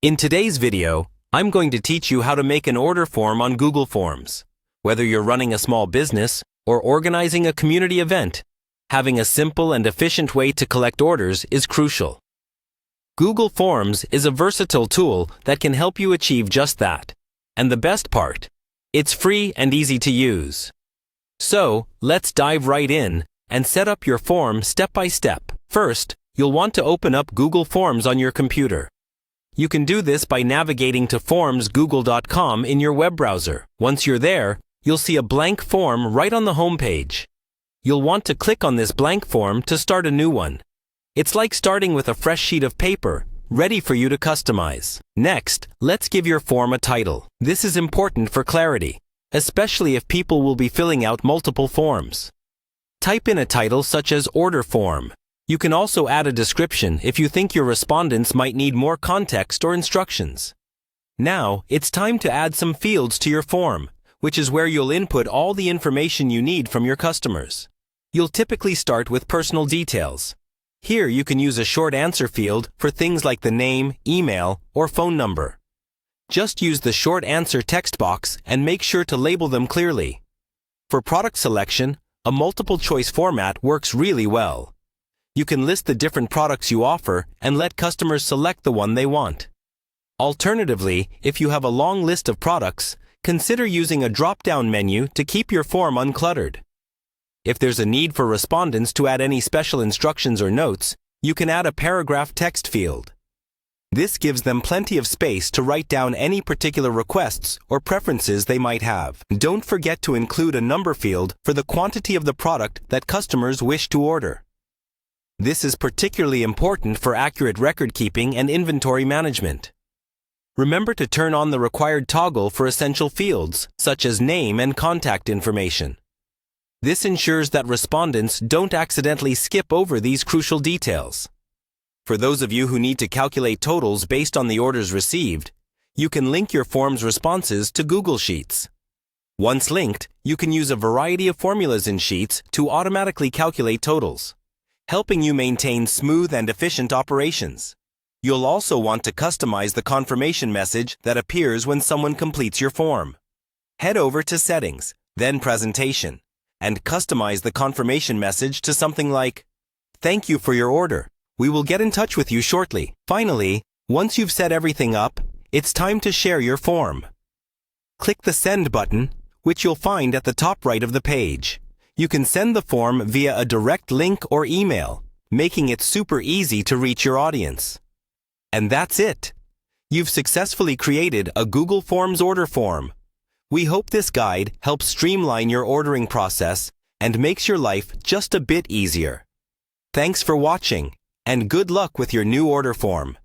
In today's video, I'm going to teach you how to make an order form on Google Forms. Whether you're running a small business or organizing a community event, having a simple and efficient way to collect orders is crucial. Google Forms is a versatile tool that can help you achieve just that. And the best part, it's free and easy to use. So, let's dive right in and set up your form step by step. First, you'll want to open up Google Forms on your computer. You can do this by navigating to formsgoogle.com in your web browser. Once you're there, you'll see a blank form right on the home page. You'll want to click on this blank form to start a new one. It's like starting with a fresh sheet of paper, ready for you to customize. Next, let's give your form a title. This is important for clarity, especially if people will be filling out multiple forms. Type in a title such as Order Form. You can also add a description if you think your respondents might need more context or instructions. Now, it's time to add some fields to your form, which is where you'll input all the information you need from your customers. You'll typically start with personal details. Here you can use a short answer field for things like the name, email, or phone number. Just use the short answer text box and make sure to label them clearly. For product selection, a multiple choice format works really well. You can list the different products you offer and let customers select the one they want. Alternatively, if you have a long list of products, consider using a drop-down menu to keep your form uncluttered. If there's a need for respondents to add any special instructions or notes, you can add a paragraph text field. This gives them plenty of space to write down any particular requests or preferences they might have. Don't forget to include a number field for the quantity of the product that customers wish to order. This is particularly important for accurate record keeping and inventory management. Remember to turn on the required toggle for essential fields, such as name and contact information. This ensures that respondents don't accidentally skip over these crucial details. For those of you who need to calculate totals based on the orders received, you can link your form's responses to Google Sheets. Once linked, you can use a variety of formulas in Sheets to automatically calculate totals, helping you maintain smooth and efficient operations. You'll also want to customize the confirmation message that appears when someone completes your form. Head over to Settings, then Presentation, and customize the confirmation message to something like, "Thank you for your order. We will get in touch with you shortly." Finally, once you've set everything up, it's time to share your form. Click the Send button, which you'll find at the top right of the page. You can send the form via a direct link or email, making it super easy to reach your audience. And that's it. You've successfully created a Google Forms order form. We hope this guide helps streamline your ordering process and makes your life just a bit easier. Thanks for watching, and good luck with your new order form.